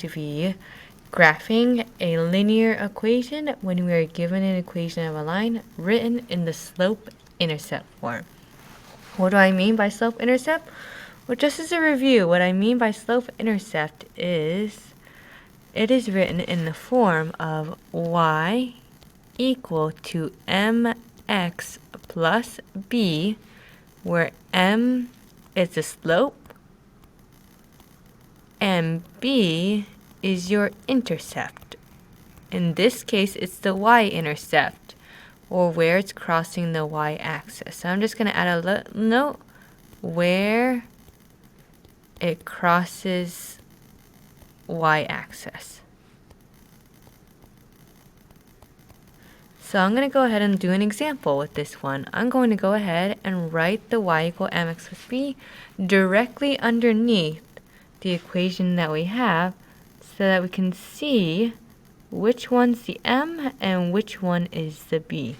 to be graphing a linear equation when we are given an equation of a line written in the slope-intercept form. What do I mean by slope-intercept? Well, just as a review, what I mean by slope-intercept is it is written in the form of y equal to mx plus b, where m is the slope and b is your intercept. In this case, it's the y-intercept, or where it's crossing the y-axis. So I'm just going to add a note where it crosses y-axis. So I'm going to go ahead and do an example with this one. I'm going to go ahead and write the y equal mx plus b directly underneath the equation that we have so that we can see which one's the m and which one is the b.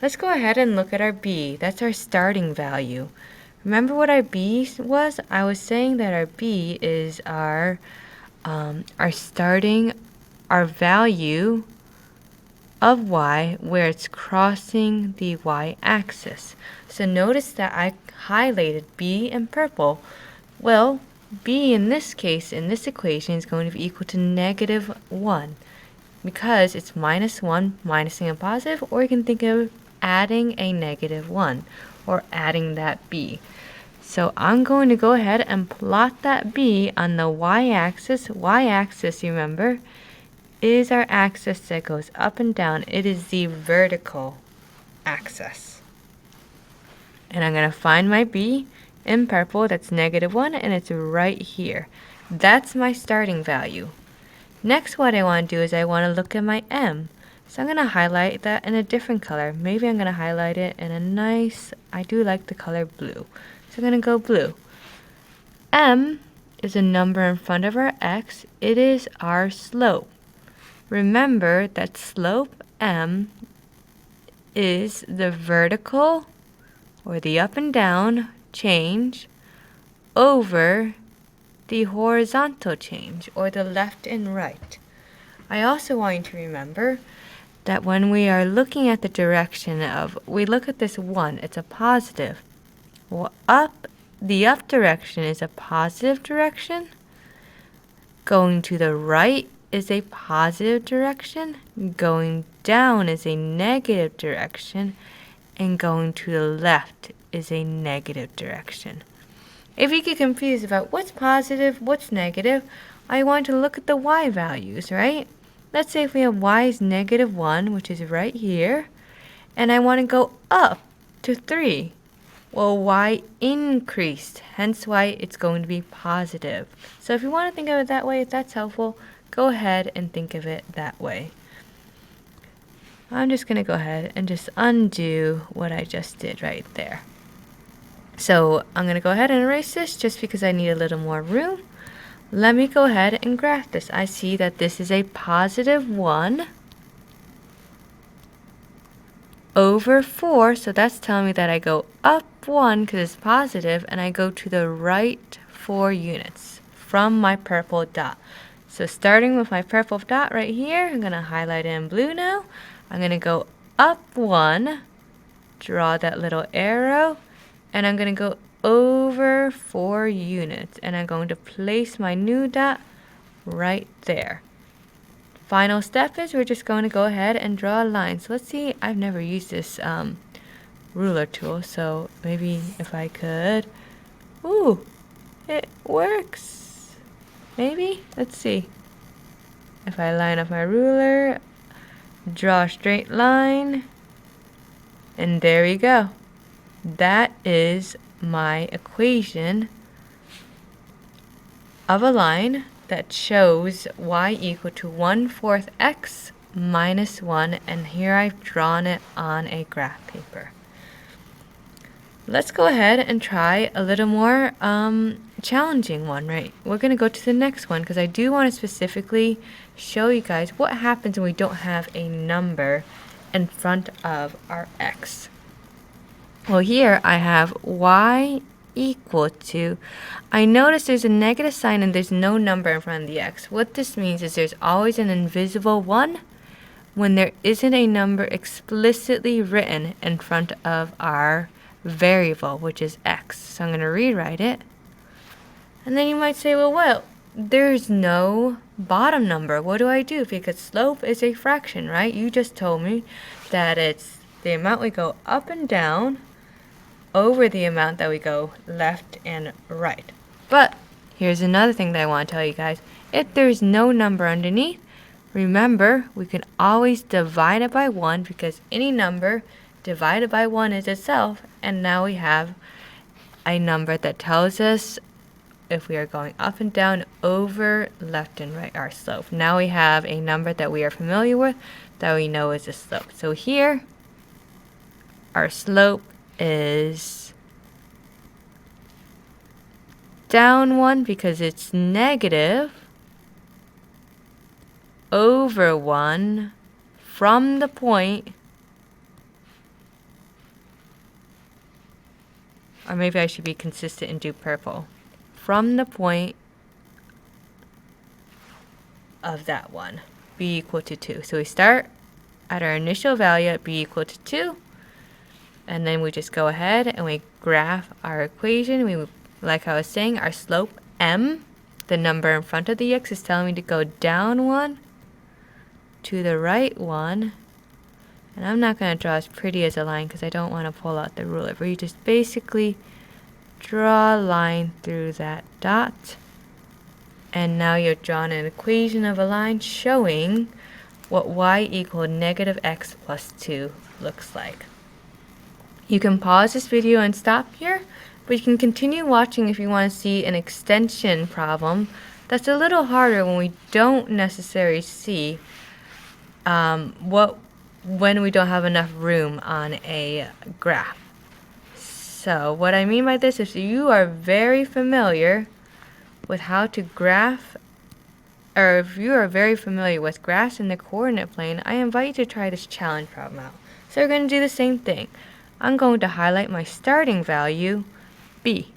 Let's go ahead and look at our b. That's our starting value. Remember what our b was? I was saying that our b is our value of y where it's crossing the y-axis. So notice that I highlighted b in purple. Well, b in this case, in this equation, is going to be equal to -1 because it's -1 minusing a positive, or you can think of adding a -1 or adding that b. So I'm going to go ahead and plot that b on the y-axis. Y-axis, remember, is our axis that goes up and down. It is the vertical axis. And I'm going to find my b in purple, that's -1, and it's right here. That's my starting value. Next, what I want to do is I want to look at my m. So I'm going to highlight that in a different color. Maybe I'm going to highlight it in a nice, I do like the color blue. So I'm going to go blue. M is a number in front of our x. It is our slope. Remember that slope m is the vertical, or the up and down, change over the horizontal change, or the left and right. I also want you to remember that when we are looking at the direction of, we look at this 1, it's a positive. Well, the up direction is a positive direction. Going to the right is a positive direction. Going down is a negative direction. And going to the left is a negative direction. If you get confused about what's positive, what's negative, I want to look at the y values, right? Let's say if we have y is -1, which is right here, and I want to go up to 3. Well, y increased, hence why it's going to be positive. So if you want to think of it that way, if that's helpful, go ahead and think of it that way. I'm just going to go ahead and just undo what I just did right there. So I'm going to go ahead and erase this just because I need a little more room. Let me go ahead and graph this. I see that this is a +1 over 4. So that's telling me that I go up 1 because it's positive, and I go to the right 4 units from my purple dot. So starting with my purple dot right here, I'm going to highlight it in blue now. I'm going to go up 1, draw that little arrow, and I'm going to go over 4 units, and I'm going to place my new dot right there. Final step is we're just going to go ahead and draw a line. So let's see, I've never used this ruler tool, so maybe if I could. Ooh, it works. Maybe? Let's see. If I line up my ruler, draw a straight line, and there we go. That is my equation of a line that shows y equal to 1/4 x minus 1, and here I've drawn it on a graph paper. Let's go ahead and try a little more challenging one, right? We're going to go to the next one because I do want to specifically show you guys what happens when we don't have a number in front of our x. Well, here I have y equal to, I notice there's a negative sign and there's no number in front of the x. What this means is there's always an invisible 1 when there isn't a number explicitly written in front of our variable, which is x. So I'm going to rewrite it. And then you might say, well, there's no bottom number. What do I do? Because slope is a fraction, right? You just told me that it's the amount we go up and down over the amount that we go left and right. But here's another thing that I want to tell you guys. If there's no number underneath, remember, we can always divide it by 1 because any number divided by 1 is itself. And now we have a number that tells us if we are going up and down over left and right, our slope. Now we have a number that we are familiar with that we know is a slope. So here, our slope is down 1 because it's negative over 1 from the point, or maybe I should be consistent and do purple, from the point of that one, b equal to 2. So we start at our initial value at b equal to 2, and then we just go ahead and we graph our equation. We, like I was saying, our slope m, the number in front of the x, is telling me to go down 1 to the right 1. And I'm not going to draw as pretty as a line because I don't want to pull out the ruler, but you just basically draw a line through that dot. And now you've drawn an equation of a line showing what y equal negative x plus 2 looks like. You can pause this video and stop here, but you can continue watching if you want to see an extension problem that's a little harder when we don't necessarily see when we don't have enough room on a graph. So what I mean by this is you are very familiar with how to graph, or if you are very familiar with graphs in the coordinate plane, I invite you to try this challenge problem out. So we're going to do the same thing. I'm going to highlight my starting value, b,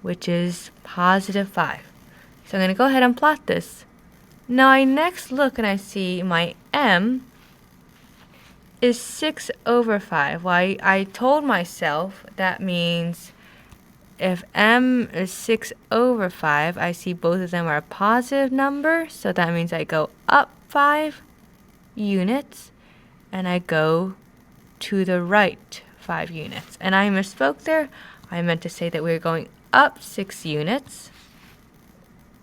which is positive 5. So I'm going to go ahead and plot this. Now I next look and I see my m is 6 over 5. Well, I told myself that means if m is 6 over 5, I see both of them are a positive number, so that means I go up 5 units, and I go to the right 5 units. And I misspoke there. I meant to say that we're going up 6 units,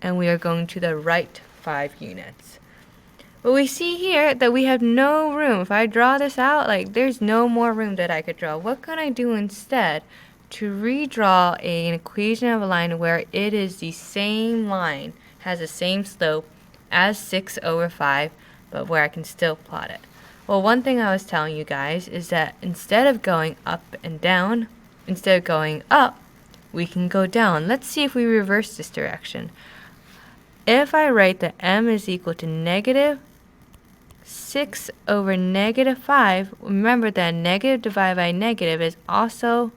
and we are going to the right 5 units. But we see here that we have no room. If I draw this out, like there's no more room that I could draw. What can I do instead to redraw an equation of a line where it is the same line, has the same slope as 6 over 5, but where I can still plot it? Well, one thing I was telling you guys is that instead of going up and down, instead of going up, we can go down. Let's see if we reverse this direction. If I write that m is equal to negative 6 over negative 5, remember that negative divided by negative is also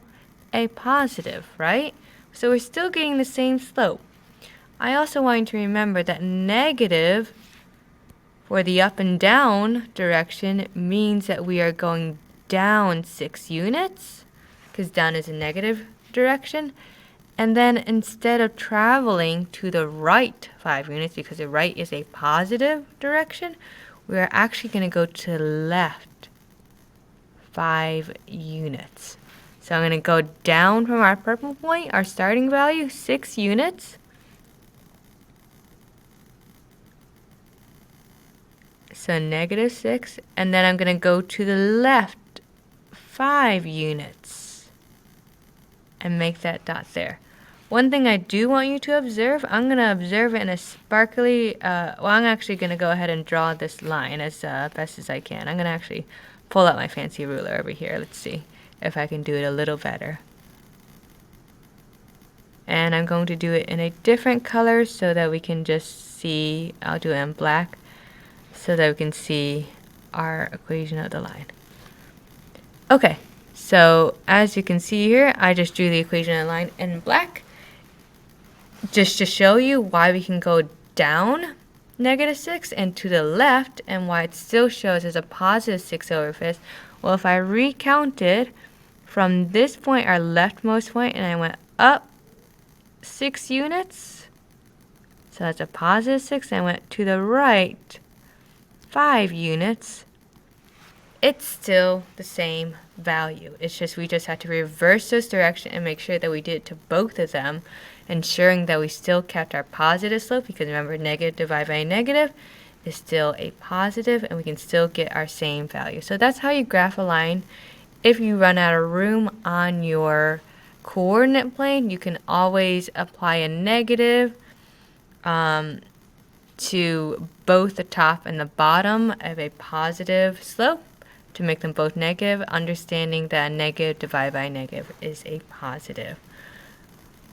a positive, right? So we're still getting the same slope. I also want you to remember that negative for the up and down direction means that we are going down 6 units, because down is a negative direction. And then instead of traveling to the right 5 units, because the right is a positive direction, we are actually going to go to the left 5 units. So I'm going to go down from our purple point, our starting value, 6 units. So negative 6. And then I'm going to go to the left 5 units and make that dot there. One thing I do want you to observe, I'm going to observe it in a sparkly, I'm actually going to go ahead and draw this line as best as I can. I'm going to actually pull out my fancy ruler over here. Let's see if I can do it a little better. And I'm going to do it in a different color so that we can just see, I'll do it in black, so that we can see our equation of the line. Okay, So as you can see here, I just drew the equation in line in black just to show you why we can go down -6 and to the left, and why it still shows as a positive 6/5. Well, if I recounted from this point, our leftmost point, and I went up 6 units, so that's a positive 6, and I went to the right 5 units, it's still the same value. It's just we just had to reverse this direction and make sure that we did it to both of them, ensuring that we still kept our positive slope, because remember, negative divided by negative is still a positive, and we can still get our same value. So that's how you graph a line. If you run out of room on your coordinate plane, you can always apply a negative to both the top and the bottom of a positive slope to make them both negative, understanding that negative divided by negative is a positive.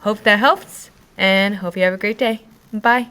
Hope that helps, and hope you have a great day. Bye.